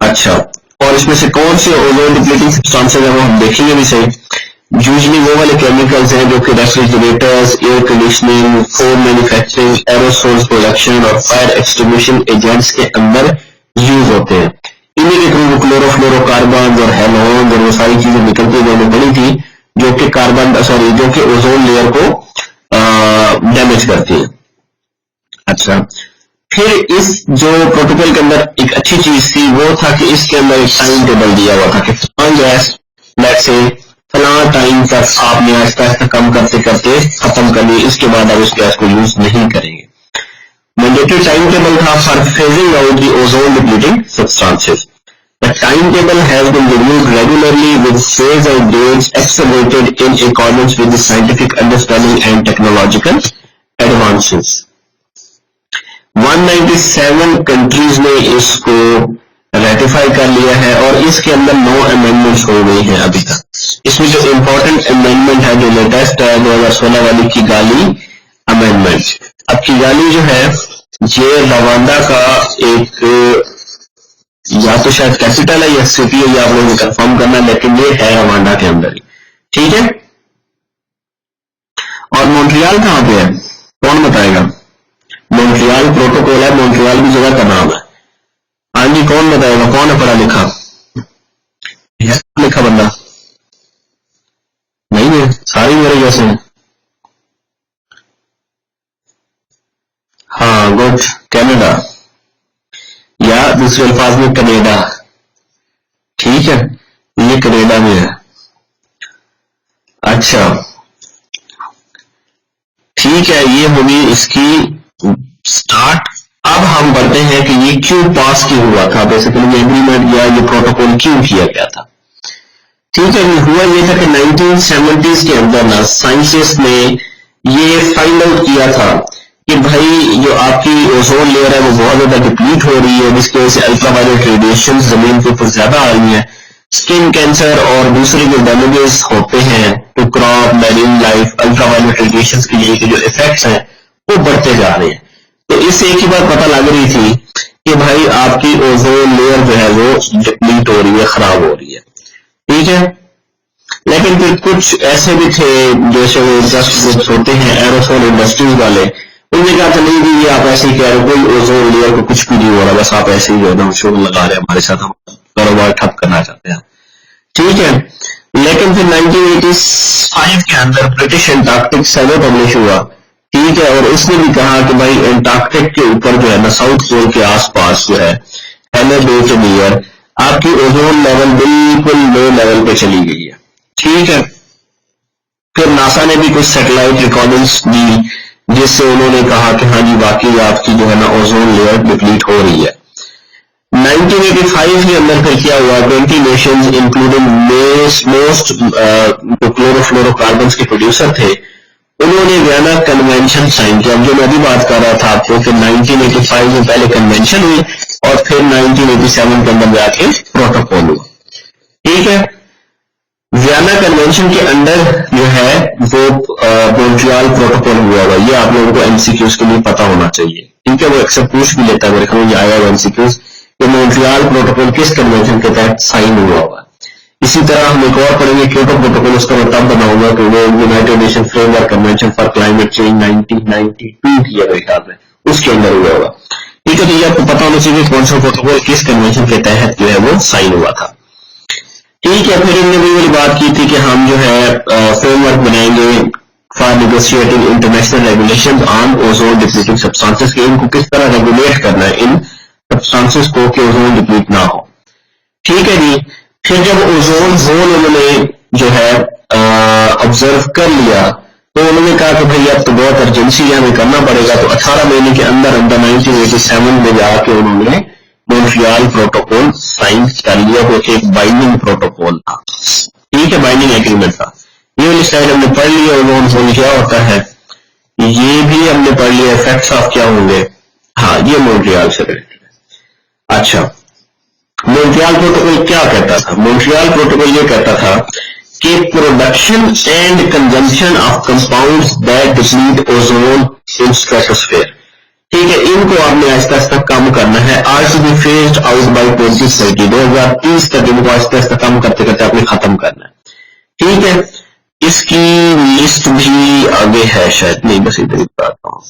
अच्छा, और इसमें से कौन से ओजोन डिप्लीटिंग सब्सटेंसेस है वो हम देखेंगे भी सही। यूजली वो वाले केमिकल्स हैं जो कि refrigerators, air conditioning, foam manufacturing, aerosols production और फायर एक्सटिंग्विशिंग एजेंट्स के अंदर यूज होते हैं। इन्हीं के थ्रू क्लोरोफ्लोरोकार्बन और हैलोजन और वो सारी चीजें निकलती जो हमें पड़ी थी, जो कि जो कि ओजोन लेयर को डैमेज करती है। अच्छा, फिर इस जो प्रोटोकॉल के अंदर एक अच्छी चीज थी वो था कि इसके अंदर एक टाइम टेबल दिया हुआ था कि फलां गैस लेट्स से फलां टाइम तक आपने आहिस्ता आहिस्ता कम करते करते खत्म कर ली, इसके बाद आप इस गैस को यूज नहीं करेंगे। मैंडेटरी टाइम टेबल था for phasing out the ozone depleting substances. The timetable has been reviewed regularly with phase-out dates accelerated in accordance with the scientific understanding and technological advances. 197 countries ने इसको रेटिफाई कर लिया है और इसके अंदर 9 अमेंडमेंट्स हो गई हैं अभी तक। इसमें जो इम्पोर्टेंट अमेंडमेंट है, जो लेटेस्ट है 2016 वाली किगाली अमेंडमेंट। अब किगाली जो है ये रवांडा का एक या तो शायद कैपिटल है या सिटी है, ये आप लोगों को कंफर्म करना है, लेकिन ये है रवांडा के अंदर ही। ठीक है, और मॉन्ट्रियल कहां पे है, कौन बताएगा? मॉन्ट्रियल प्रोटोकॉल है, मॉन्ट्रियल की जगह का नाम है। हाँ जी, कौन बताएगा, कौन है पढ़ा लिखा? लिखा बंदा नहीं है, सारी मेरे जैसे हैं। हाँ गुड, कनाडा, या दूसरे अल्फाज में कनेडा। ठीक है, ये कनेडा में है। अच्छा ठीक है, ये होगी इसकी स्टार्ट। अब हम बढ़ते हैं कि ये क्यों पास क्यों हुआ था, बेसिकली ये एग्रीमेंट या ये प्रोटोकॉल क्यों किया गया था। ठीक है, ये हुआ ये था कि 1970s के अंदर ना साइंटिस्ट ने ये फाइंड आउट किया था कि भाई जो आपकी ओजोन लेयर है वो बहुत ज्यादा डिप्लीट हो रही है, जिसकी वजह से अल्ट्रावायलेट रेडिएशन जमीन के ऊपर ज्यादा आ रही है। स्किन कैंसर और दूसरे जो डैमेजेस होते हैं to crop, marine life, ultraviolet radiation के लिए जो इफेक्ट्स हैं वो बढ़ते जा रहे हैं। तो इससे एक ही बात पता लग रही थी कि भाई आपकी ओजोन लेयर जो है वो डिप्लीट हो रही है, खराब हो रही है। ठीक है, लेकिन फिर कुछ ऐसे भी थे जैसे वो इंडस्ट्री होते हैं एरोसोल इंडस्ट्रीज वाले, उन्होंने कहा था नहीं भी ये आप ऐसे ही कह रहे हो, कोई ओजोन लेयर को कुछ भी नहीं हो रहा, बस आप ऐसे ही जो है ना शोर लगा रहे हैं हमारे साथ, हम कारोबार ठप करना चाहते हैं। ठीक है, लेकिन फिर 1985 के अंदर ब्रिटिश एंटार्क्टिक सर्वे पब्लिश हुआ। ठीक है, और उसने भी कहा कि भाई एंटार्क्टिक के ऊपर जो है ना साउथ पोल के आसपास जो है हेलो बे के नियर आपकी ओजोन लेवल बिल्कुल लो लेवल पे चली गई है। ठीक है, फिर नासा ने भी कुछ सैटेलाइट रिकॉर्डिंग्स दी जिससे उन्होंने कहा कि हाँ जी वाकई आपकी जो है ना ओजोन लेयर डिप्लीट हो रही है। 1985 के अंदर फिर क्या हुआ, 20 नेशंस इंक्लूडिंग मोस्ट क्लोरोफ्लोरोकार्बन के प्रोड्यूसर थे, उन्होंने वियना कन्वेंशन साइन किया। जो मैं अभी बात कर रहा था आपको कि 1985 में पहले कन्वेंशन हुई और फिर 1987 के अंदर जाके प्रोटोकॉल हुआ। ठीक है, वियना कन्वेंशन के अंडर जो है वो मॉन्ट्रियल प्रोटोकॉल हुआ हुआ, ये आप लोगों को एमसीक्यूज के लिए पता होना चाहिए। ठीक है, वो अक्सर पूछ भी लेता है, मेरे ख्याल में आया हुआ एमसीक्यूज कि मॉन्ट्रियल प्रोटोकॉल किस कन्वेंशन के तहत साइन हुआ हुआ। इसी तरह हम एक और पढ़ेंगे क्योटो प्रोटोकॉल, उसका मैं तब बनाऊंगा कि वो United nation framework convention for climate change 1992 की मेरे ख्याल में उसके अंदर हुआ होगा। ठीक है, तो ये आपको पता होना चाहिए कौन सा प्रोटोकॉल किस कन्वेंशन के तहत जो है वो साइन हुआ था। ठीक है, फिर इनने भी वाली बात की थी कि हम जो है फ्रेमवर्क बनाएंगे for negotiating international regulation on ozone depleting substances के, इनको किस तरह रेगुलेट करना है इन सब्सटेंसेस को कि ओजोन डिप्लीट ना हो। ठीक है जी, फिर जब ओजोन होल उन्होंने जो है ऑब्जर्व कर लिया तो उन्होंने कहा कि भाई अब तो बहुत अर्जेंसी है, हमें करना पड़ेगा। तो 18 महीने के अंदर अंदर 1987 में जाके उन्होंने मॉन्ट्रियल प्रोटोकॉल साइन कर लिया, वो एक बाइंडिंग प्रोटोकॉल था, ठीक है, बाइंडिंग एग्रीमेंट था। ये वाली स्लाइड हमने पढ़ लिया, उन्होंने क्या होता है ये भी हमने पढ़ लिया, इफेक्ट्स ऑफ क्या होंगे। हाँ, ये मॉन्ट्रियल से रिलेटेड है। अच्छा, मॉन्ट्रियल प्रोटोकॉल क्या कहता था? मॉन्ट्रियल प्रोटोकॉल ये कहता था कि production and consumption of compounds that deplete ozone in stratosphere, ठीक है, इनको आपने आहिस्ता आहिस्ता कम करना है। Are to be phased out by 2030, 2030 तक इनको आहिस्ता आहिस्ता कम करते करते आपने खत्म करना है, ठीक है। इसकी लिस्ट भी आगे है शायद, नहीं बस इधर ही बताता हूं।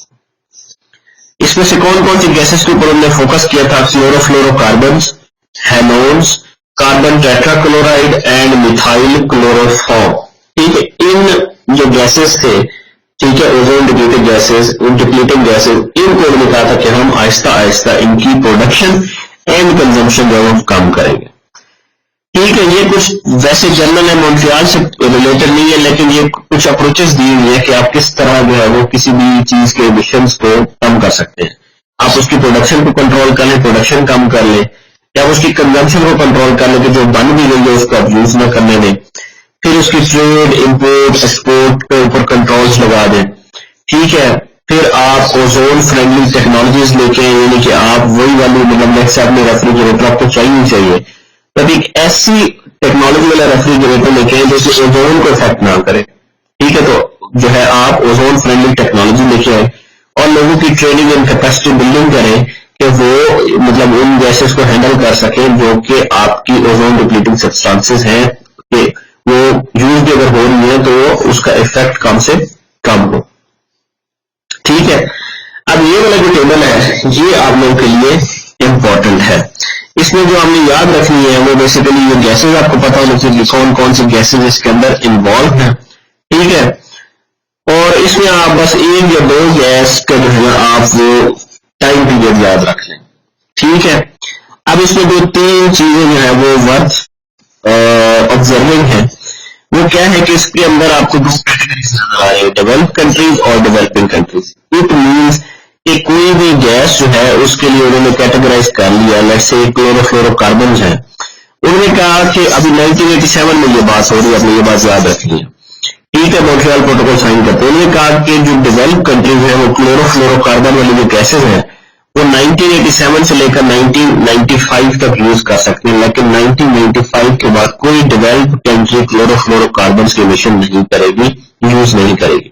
इसमें से कौन कौन सी गैसेस के ऊपर हमने फोकस किया था? Chlorofluorocarbon, halons, carbon tetrachloride and methyl chloroform, ठीक है। इन जो गैसेस थे, ठीक है, ओजोन डिप्लीटिंग गैसेस, उन डिप्लीटिंग गैसेस, इनको हमने कहा था कि हम आहिस्ता आहिस्ता इनकी प्रोडक्शन एंड कंजम्पशन जो हम कम करेंगे, ठीक है। ये कुछ वैसे जनरल है, मॉन्ट्रियल से रिलेटेड नहीं है, लेकिन ये कुछ अप्रोचेस दी हुई है कि आप किस तरह जो है वो किसी भी चीज के एमिशंस को कम कर सकते हैं। आप उसकी प्रोडक्शन को कंट्रोल कर लें, प्रोडक्शन कम कर लें, या उसकी कंजम्पशन को कंट्रोल कर लें कि जो बन भी गई है उसको आप यूज न करने दें। फिर उसकी ट्रेड, इंपोर्ट, एक्सपोर्ट के ऊपर कंट्रोल्स लगा दें, ठीक है। फिर आप ओजोन फ्रेंडली टेक्नोलॉजीज लेके, यानी कि आप वही वाली, मतलब नेक्स्ट आपने रेफ्रिजरेटर आपको चाहिए ही चाहिए, तब एक ऐसी टेक्नोलॉजी वाला रेफ्रिजरेटर लेके आए जो कि ओजोन को इफेक्ट ना करे, ठीक है। तो जो है आप ओजोन फ्रेंडली टेक्नोलॉजी लेके आए और लोगों की ट्रेनिंग एंड कैपेसिटी बिल्डिंग करें कि वो मतलब उन गैसेस को हैंडल कर सके जो कि आपकी ओजोन डिप्लीटिंग सब्सटेंसेस हैं, कि वो यूज भी अगर हो रही है तो उसका इफेक्ट कम से कम हो, ठीक है। अब ये वाला जो टेबल है ये आप लोगों के लिए इंपॉर्टेंट है। इसमें जो हमने याद रखनी है वो बेसिकली ये गैसेस आपको पता होना चाहिए कौन कौन सी गैसेस इसके अंदर इन्वॉल्व हैं, ठीक है। और इसमें आप बस एक या दो गैस का जो है आप वो टाइम पीरियड याद रख लें, ठीक है। अब इसमें जो तीन चीजें जो है वो वर्थ ऑब्जर्विंग है, वो क्या है कि इसके अंदर आपको दो कैटेगरीज नजर आ रही है, डेवलप कंट्रीज और डेवलपिंग कंट्रीज। इट मीन्स कि कोई भी गैस जो है उसके लिए उन्होंने कैटेगराइज कर लिया, लेट्स से क्लोरोफ्लोरोकार्बन है, उन्होंने कहा कि अभी 1987 में ये बात हो रही है, आपने ये बात याद रखनी है, ठीक है। मॉन्ट्रियल प्रोटोकॉल साइन करते हैं, उन्होंने कहा कि जो डेवलप कंट्रीज है वो क्लोरोफ्लोरोकार्बन वाली जो गैसेज हैं वो 1987 से लेकर 1995 तक यूज कर सकते हैं, लेकिन 1995 के बाद कोई डेवलप कंट्री क्लोरोफ्लोरोकार्बन के एमिशन नहीं करेगी, यूज नहीं करेगी।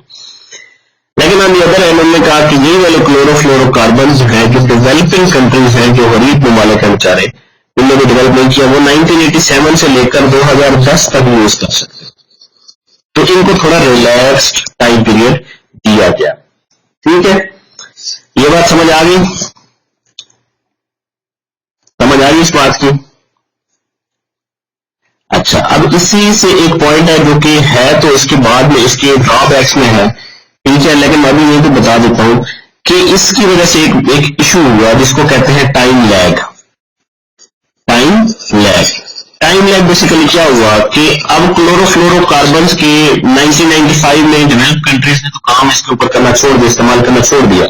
लेकिन हम अदर एंड उन्होंने कहा कि यही वाले क्लोरोफ्लोरोकार्बन जो है जो डेवलपिंग कंट्रीज हैं, जो गरीब ममालिक हैं बेचारे, उन्होंने डेवलप नहीं किया, वो 1987 से लेकर 2010 तक यूज कर सकते हैं। तो इनको थोड़ा रिलैक्स्ड टाइम पीरियड दिया गया, ठीक है। ये बात समझ आ गई? समझ आ गई इस बात की? अच्छा, अब इसी से एक पॉइंट है जो कि है, तो इसके बाद में इसके ड्रॉबैक्स में है, ठीक है, लेकिन मैं अभी ये तो बता देता हूं कि इसकी वजह से एक इशू हुआ जिसको कहते हैं time lag. Time lag basically क्या हुआ कि अब क्लोरोफ्लोरोकार्बन के 1995 में डेवलप कंट्रीज ने तो काम इसके ऊपर करना छोड़ दिया, इस्तेमाल करना छोड़ दिया,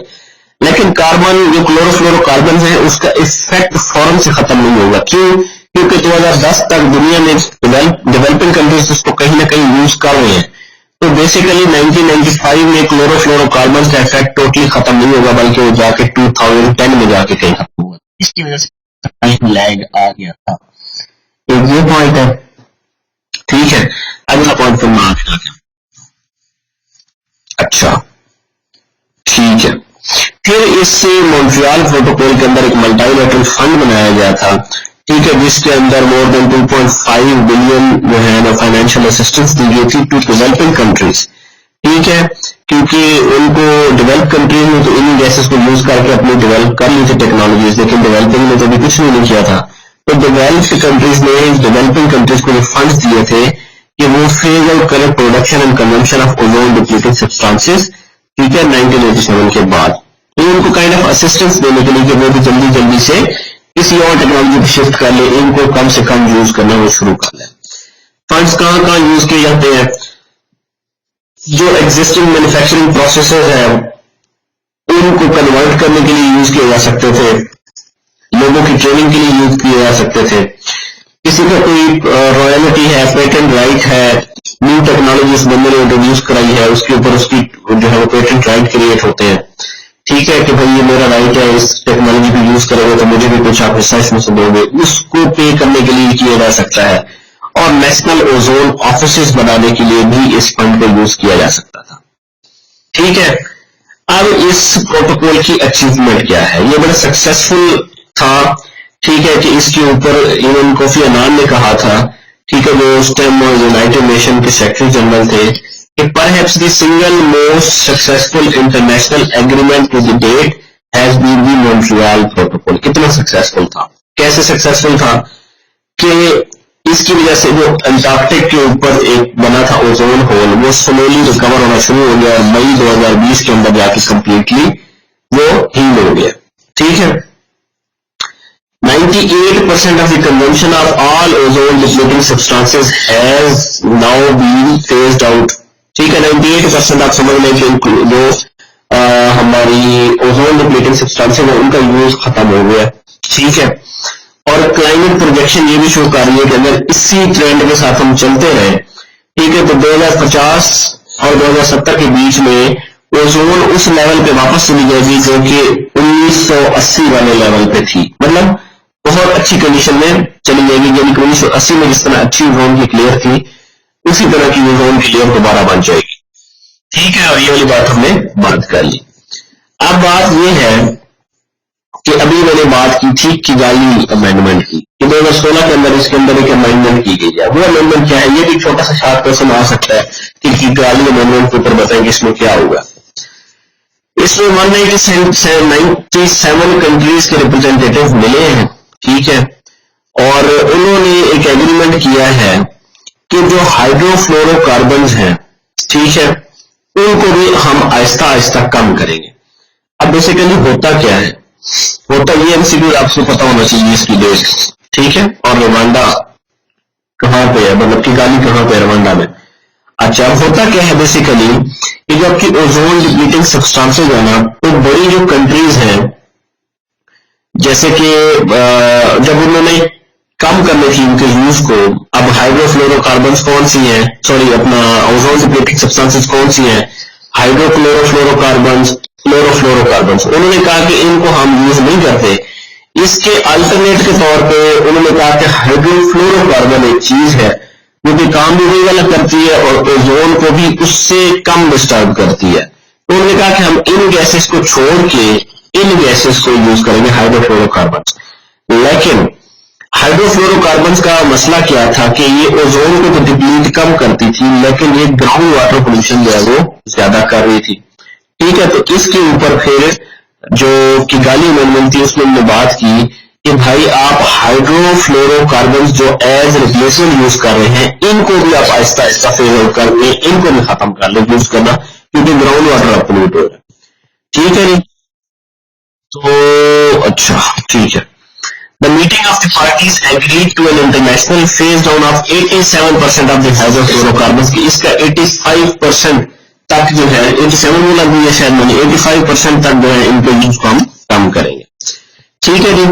लेकिन कार्बन जो क्लोरोफ्लोरोकार्बन है उसका इफेक्ट फौरन से खत्म नहीं होगा। क्यों? क्योंकि 2010 तक दुनिया में डेवलपिंग कंट्रीज उसको कहीं ना कहीं यूज कर रहे हैं, तो बेसिकली 1995 में क्लोरोफ्लोरोकार्बन का इफेक्ट टोटली खत्म नहीं होगा, बल्कि वो जाके 2010 में जाके कहीं खत्म होगा। इसकी वजह से टाइम लैग आ गया था। एक ये पॉइंट है, ठीक है। अगला पॉइंट फिर मैं आगे आते हैं। अच्छा, ठीक है। फिर इससे मॉन्ट्रियल प्रोटोकॉल के अंदर एक मल्टीलैटरल फंड बनाया गया था, ठीक है, जिसके अंदर मोर देन 2.5 बिलियन जो है ना फाइनेंशियल असिस्टेंस दी गई थी टू डेवलपिंग कंट्रीज, ठीक है। क्योंकि उनको डेवलप कंट्रीज में तो इन गैसेस को यूज करके अपनी डेवलप कर ली थी टेक्नोलॉजीज, लेकिन डेवलपिंग में तो अभी कुछ नहीं किया था। तो डेवलप्ड कंट्रीज ने डेवलपिंग कंट्रीज को जो फंड्स दिए थे कि वो फेज आउट करें production and consumption of ozone depleting substances, ठीक है, 1987 के बाद। तो उनको काइंड ऑफ असिस्टेंस देने के लिए कि वो भी जल्दी जल्दी से किसी और टेक्नोलॉजी को शिफ्ट कर ले, इनको कम से कम यूज करना वो शुरू कर ले। फंड्स कहां कहां यूज किए जाते हैं? जो एग्जिस्टिंग मैन्युफैक्चरिंग प्रोसेसेस हैं उनको कन्वर्ट करने के लिए यूज किए जा सकते थे, लोगों की ट्रेनिंग के लिए यूज किए जा सकते थे। किसी का कोई रॉयल्टी है, पेटेंट राइट है, न्यू टेक्नोलॉजी इस बंदे ने इंट्रोड्यूस कराई है, उसके ऊपर उसकी जो है वो पेटेंट राइट क्रिएट होते हैं। ठीक है कि भाई ये मेरा राइट है, इस टेक्नोलॉजी को यूज करोगे तो मुझे भी कुछ आप हिस्सा इसमें से दोगे, उसको पे करने के लिए किया जा सकता है। और नेशनल ओजोन ऑफिस बनाने के लिए भी इस फंड को यूज किया जा सकता था। ठीक है, अब इस प्रोटोकॉल की अचीवमेंट क्या है? ये बड़ा सक्सेसफुल था। ठीक है कि इसके ऊपर इवन कोफी अन्नान ने कहा था, ठीक है, जो उस टाइम यूनाइटेड नेशन के सेक्रेटरी जनरल थे, कि perhaps the single most successful international agreement to the date has been the Montreal protocol. कितना सक्सेसफुल था? कैसे सक्सेसफुल था कि इसकी वजह से जो अंटार्कटिक के ऊपर एक बना था ओजोन होल, वो स्लोली रिकवर होना शुरू हो गया और मई 2020 के अंदर जाके कंप्लीटली वो हील हो गया। ठीक है, 98% of the consumption of all ozone depleting substances has now been phased out। ठीक है, 98% आप समझ लें कि जो हमारी ओजोन डिप्लीटिंग सब्सटेंसेस है उनका यूज खत्म हो गया। ठीक है, और क्लाइमेट प्रोजेक्शन ये भी शो कर रही है कि अगर इसी ट्रेंड के साथ हम चलते रहे, ठीक है, तो 2050 और 2070 के बीच में ओजोन उस लेवल पे वापस चली जाएगी जो कि 1980 वाले लेवल पे थी। मतलब बहुत अच्छी कंडीशन में चली जाएगी, यानी कि 1980 में जिस तरह अच्छी ओजोन की क्लियर थी उसी तरह की ओजोन की लेयर दोबारा बन जाएगी। ठीक है, और ये वाली बात हमने बात कर ली। अब बात ये है कि अभी मैंने बात की थी किगाली अमेंडमेंट की, कि 2016 के अंदर इसके अंदर एक अमेंडमेंट की गई है। वो अमेंडमेंट क्या है? ये भी छोटा सा शार्ट क्वेश्चन आ सकता है कि किगाली अमेंडमेंट के ऊपर बताएंगे इसमें क्या होगा। इसमें 197 कंट्रीज के रिप्रेजेंटेटिव मिले हैं। ठीक है, और उन्होंने एक एग्रीमेंट किया है कि जो हाइड्रोफ्लोरोकार्बन्स हैं, ठीक है, उनको भी हम आहिस्ता आहिस्ता कम करेंगे। अब बेसिकली होता क्या है? होता ये एमसीक्यू आपको पता होना चाहिए इसकी डेट। ठीक है, और रवांडा कहां पे है, मतलब किगाली कहां पे है रवांडा में। अच्छा, होता क्या है बेसिकली कि जब की ओजोन डिप्लीटिंग सब्सटेंसेस है ना, तो बड़ी जो कंट्रीज हैं, जैसे कि जब उन्होंने कम करनी थी उनके यूज को, अब हाइड्रोफ्लोरोकार्बन्स कौन सी हैं, सॉरी अपना ओजोन डिप्लीटिंग सब्सटेंसेस कौन सी हैं, हाइड्रोक्लोरोफ्लोरोकार्बन्स, क्लोरोफ्लोरोकार्बन्स। उन्होंने कहा कि इनको हम यूज नहीं करते, इसके अल्टरनेट के तौर पे उन्होंने कहा कि हाइड्रोफ्लोरोकार्बन एक चीज है जो कि काम भी वही वाला करती है और ओजोन को भी उससे कम डिस्टर्ब करती है। तो उन्होंने कहा कि हम इन गैसेस को छोड़ के इन गैसेस को यूज करेंगे, हाइड्रोफ्लोरोकार्बन। लेकिन हाइड्रोफ्लोरोकार्बन्स का मसला क्या था कि ये ओजोन को तो डिप्लीट कम करती थी, लेकिन ये ग्राउंड वाटर पोल्यूशन जो है वो ज्यादा कर रही थी। ठीक है, तो इसके ऊपर फिर जो किगाली अमेंडमेंट थी उसमें हमने बात की कि भाई आप हाइड्रोफ्लोरोकार्बन्स जो एज रिप्लेसमेंट यूज कर रहे हैं, इनको भी आप आहिस्ता आहिस्ता फेज आउट करके इनको भी खत्म कर ले यूज करना, क्योंकि ग्राउंड वाटर अब पोल्यूट हो रहा है। ठीक है जी, तो अच्छा ठीक है। The meeting of the parties agreed to an international phase down of 87% of the hydrofluorocarbons की इसका 85% तक जो है, 87 बोला भी है शायद मैंने, 85% तक जो है इनको यूज को हम कम करेंगे। ठीक है जी,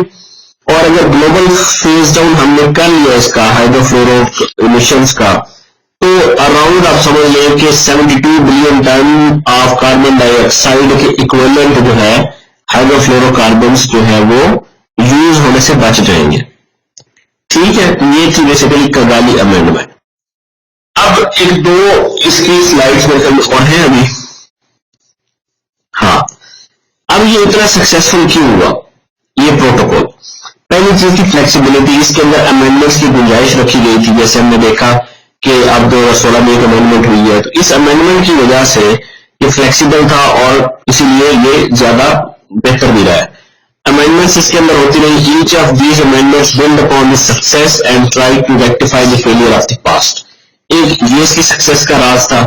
और अगर ग्लोबल फेज डाउन हमने कर लिया इसका हाइड्रोफ्लोरो इमिशंस का, तो अराउंड आप समझ लें कि 72 billion ton of carbon dioxide के इक्विवेलेंट जो है हाइड्रोफ्लोरोकार्बन्स जो है वो यूज होने से बच जाएंगे। ठीक है, ये थी बेसिकली किगाली अमेंडमेंट। अब एक दो इसकी स्लाइड्स में और हैं अभी। हाँ, अब ये इतना सक्सेसफुल क्यों हुआ ये प्रोटोकॉल? पहली चीज की फ्लेक्सिबिलिटी, इसके अंदर अमेंडमेंट्स की गुंजाइश रखी गई थी। जैसे हमने देखा कि अब 2016 में एक अमेंडमेंट हुई है, तो इस अमेंडमेंट की वजह से ये फ्लेक्सिबल था और इसीलिए ये ज्यादा बेहतर भी रहा है। अमेंडमेंट्स इसके अंदर होती रही, each of these amendments build upon the success and try to rectify the failure of the past. एक ये इसकी सक्सेस का राज था।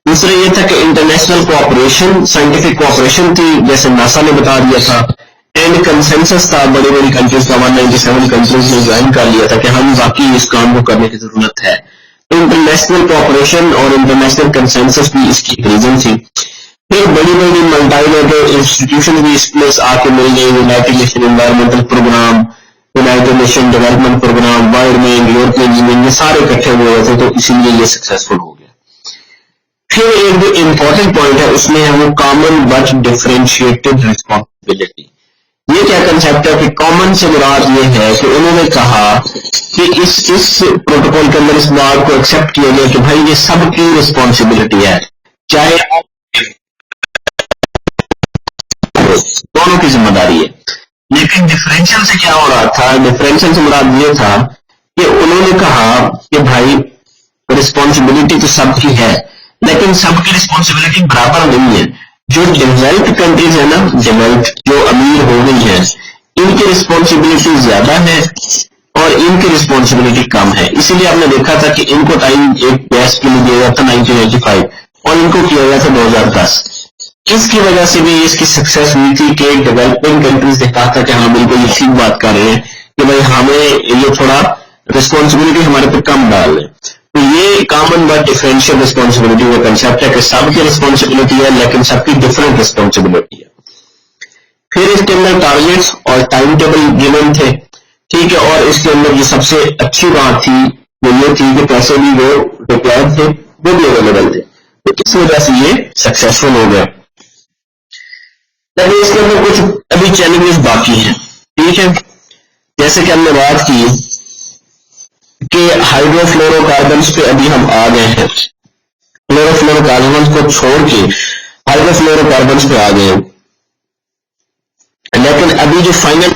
दूसरा ये था कि इंटरनेशनल कोऑपरेशन, साइंटिफिक कोऑपरेशन थी, जैसे नासा ने बता दिया था, एंड कंसेंसस था बड़ी बड़ी कंट्रीज का, 197 कंट्रीज ने ज्वाइन कर लिया था कि हम वाकई इस काम को करने की जरूरत है। इंटरनेशनल कोऑपरेशन और इंटरनेशनल कंसेंसस भी इसकी रीजन थी। फिर बड़ी बड़ी मल्टीलेटरल इंस्टीट्यूशन भी इसमें आके मिल गई, United Nation Environmental Programme, United Nation Development Programme, World Bank, European Union, ये सारे इकट्ठे हुए थे, तो इसीलिए ये सक्सेसफुल हो गया। फिर एक जो इम्पोर्टेंट पॉइंट है उसमें है वो कॉमन बट डिफरेंशिएटेड रिस्पॉन्सिबिलिटी। ये क्या कंसेप्ट है कि कॉमन से मुराद ये है कि उन्होंने कहा कि इस प्रोटोकॉल के अंदर इस बात को एक्सेप्ट किया गया कि भाई ये सबकी रिस्पॉन्सिबिलिटी है, चाहे दोनों की जिम्मेदारी है। लेकिन डिफरेंशियल से क्या हो रहा था, डिफरेंशियल से मुराद ये था कि उन्होंने कहा कि भाई रिस्पॉन्सिबिलिटी तो सबकी है, लेकिन सबकी रिस्पॉन्सिबिलिटी बराबर नहीं है। जो डेवलप्ड कंट्रीज है ना, डेवलप्ड जो अमीर हो गई है, इनकी रिस्पॉन्सिबिलिटी ज्यादा है और इनकी रिस्पॉन्सिबिलिटी कम है। इसीलिए आपने देखा था कि इनको टाइम एक गैस के लिए दिया गया था 1985 और इनको किया गया था 2010। इसकी वजह से भी इसकी सक्सेस हुई थी कि डेवलपिंग कंट्रीज ने कहा था कि हाँ बिल्कुल ये ठीक बात कर रहे हैं कि भाई हमें ये थोड़ा रिस्पॉन्सिबिलिटी हमारे पे कम डाल रहे। तो ये कॉमन बट डिफरेंशियल रिस्पॉन्सिबिलिटी वो कंसेप्ट है कि सबकी रिस्पॉन्सिबिलिटी है लेकिन सबकी डिफरेंट रिस्पॉन्सिबिलिटी है। फिर इसके अंदर टारगेट्स और टाइम टेबल गिवन थे, ठीक है, और इसके अंदर ये सबसे अच्छी बात थी वो ये थी कि पैसे भी वो डिप्लॉयड थे, वो भी अवेलेबल थे, तो इस वजह से ये सक्सेसफुल हो गया। लेकिन इसके अंदर कुछ अभी चैलेंजेस बाकी हैं, ठीक है, जैसे कि हमने बात की कि हाइड्रोफ्लोरोकार्बन्स पे अभी हम आ गए हैं, फ्लोरोफ्लोरोकार्बन्स को छोड़ के हाइड्रोफ्लोरोकार्बन्स पे आ गए हैं। लेकिन अभी जो फाइनल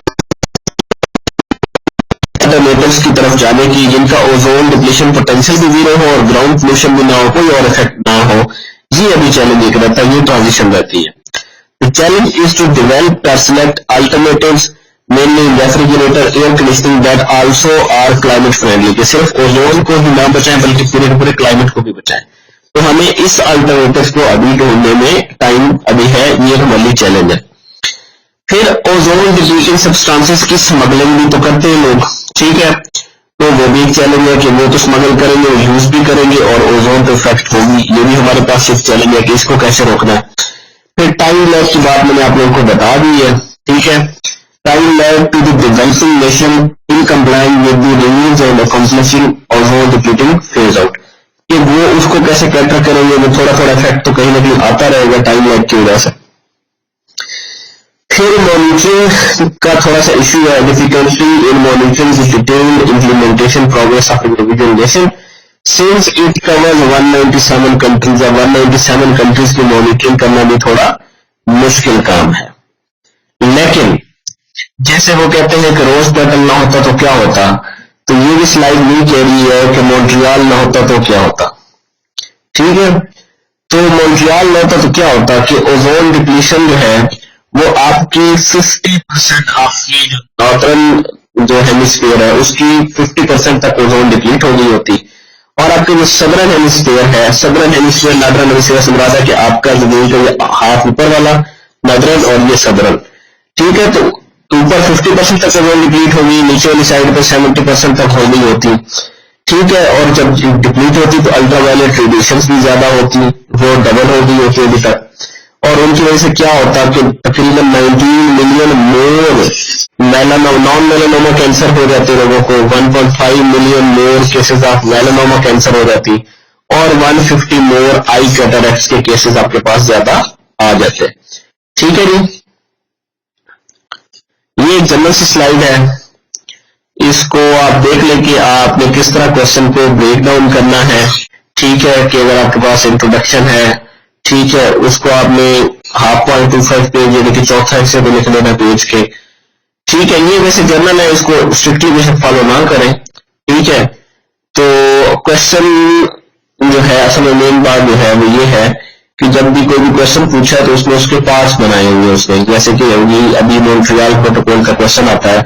मेटल्स की तरफ जाने की जिनका ओजोन डिप्लीशन पोटेंशियल भी जीरो हो और ग्राउंड पोल्यूशन भी ना हो, कोई और इफेक्ट ना हो, ये अभी चैलेंज एक रहता है, ये ट्रांजिशन रहती है। The challenge is to develop or select alternatives, mainly refrigerator, air conditioning that also are climate friendly, कि सिर्फ ओजोन को ही ना बचाएं बल्कि पूरे के पूरे क्लाइमेट को भी बचाएं। तो हमें इस अल्टरनेटिव्स को अभी ढूंढने में टाइम अभी है, ये हमारी चैलेंज है। फिर ओजोन डिप्लीटिंग सब्सटेंसेस की स्मगलिंग भी तो करते हैं लोग, ठीक है, तो वो भी एक चैलेंज है कि वो तो स्मगल करेंगे और यूज भी करेंगे और ओजोन पे इफेक्ट होगी, ये भी हमारे पास एक चैलेंज है कि इसको कैसे रोकना है। फिर टाइम लैग की बात मैंने आप लोगों को बता दी है, ठीक है, time lag to the developing nation in complying with the rules and accomplishing ozone depleting phase out, कि वो उसको कैसे कैटर करेंगे, वो थोड़ा थोड़ा इफेक्ट तो कहीं ना कहीं आता रहेगा टाइम लैग की वजह से। फिर मॉनिटरिंग का थोड़ा सा इशू है, difficulty in monitoring the detailed implementation progress of individual nation since it covers 197 countries, 197 countries की मॉनिटरिंग करना भी थोड़ा मुश्किल काम है। लेकिन जैसे वो कहते हैं कि रोज पेटल ना होता तो क्या होता, तो ये भी स्लाइड नहीं कह रही है कि मॉन्ट्रियल ना होता तो क्या होता, ठीक है, तो मॉन्ट्रियल ना होता तो क्या होता कि ओजोन डिप्लीशन जो है वो आपकी 50% आपकी नॉर्थर्न जो हेमिस्फीयर है उसकी 50% तक ओजोन डिप्लीट हो गई होती, और आपके जो सदर्न हेमिस्फीयर है, सदर्न हेमिस्फीयर नॉर्दर्न हेमिस्फीयर से मुराद है कि आपका जमीन जो हाथ ऊपर वाला नॉर्दर्न और ये सदर्न, ठीक है, तो ऊपर 50% तक ओजोन डिप्लीट होगी, नीचे वाली साइड पे 70% तक हो गई होती, ठीक है, और जब डिप्लीट होती तो अल्ट्रावायलेट रेडिएशंस भी ज्यादा होती, वो डबल हो गई होती अभी तक, और उनकी वजह से क्या होता कि तकरीबन 19 million more non melanoma cancer हो जाते लोगों को, 1.5 million more cases of melanoma cancer हो जाती, और 150 मोर आई कैटरैक्ट्स के केसेस आपके पास ज्यादा आ जाते, ठीक है जी। ये एक जनरल सी स्लाइड है, इसको आप देख लें कि आपने किस तरह क्वेश्चन को ब्रेक डाउन करना है, ठीक है, कि अगर आपके पास इंट्रोडक्शन है, ठीक है, उसको आपने 1/2.25 पेज यानी कि चौथा हिस्से पे लिख लेना पेज के, ठीक है, ये वैसे जर्नल है, इसको स्ट्रिक्टली बेशक फॉलो ना करें, ठीक है। तो क्वेश्चन जो है असल में मेन बात जो है वो ये है कि जब भी कोई भी क्वेश्चन पूछा है तो उसमें उसके पार्ट्स बनाए हुए उसने, जैसे कि अभी मॉन्ट्रियल प्रोटोकॉल का क्वेश्चन आता है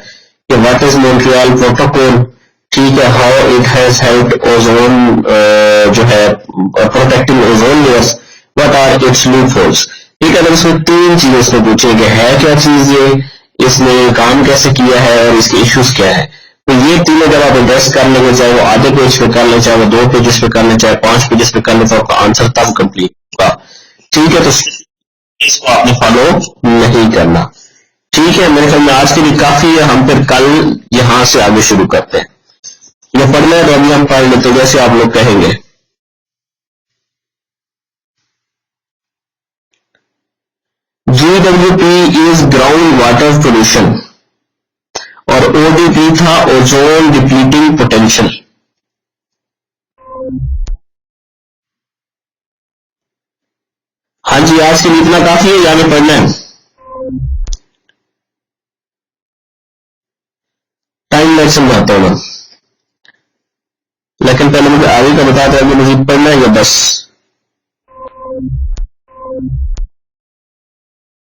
कि व्हाट इज मॉन्ट्रियल प्रोटोकॉल, ठीक है, how it has helped ozone जो है protecting ozone layers, what are its loopholes, ठीक है, अगर इसमें 3 चीजें इसमें पूछे कि है क्या चीज ये, इसने काम कैसे किया है और इसके इश्यूज क्या है, तो ये तीनों जब आप एडजस्ट कर लेंगे, चाहे वो आधे पेज पे कर लें, चाहे वो 2 पेजेस पे कर लें, चाहे 5 पेजेस पे कर लें, तो आपका आंसर तब कंप्लीट होगा। ठीक है, तो इसको आपने फॉलो नहीं करना। ठीक है, मेरे ख्याल में आज के लिए काफी है, हम फिर कल यहां से आगे शुरू करते हैं। ये पढ़ना है तो अभी हम पढ़ लेते हैं जैसे आप लोग कहेंगे। GWP is ground water pollution और ODP था ओजोन डिप्लीटिंग पोटेंशियल। हाँ जी, आज के लिए इतना काफी है, आगे पढ़ना है। टाइम मैं समझाता हूँ, लेकिन पहले मुझे आगे का बताते हैं कि मुझे पढ़ना है या बस।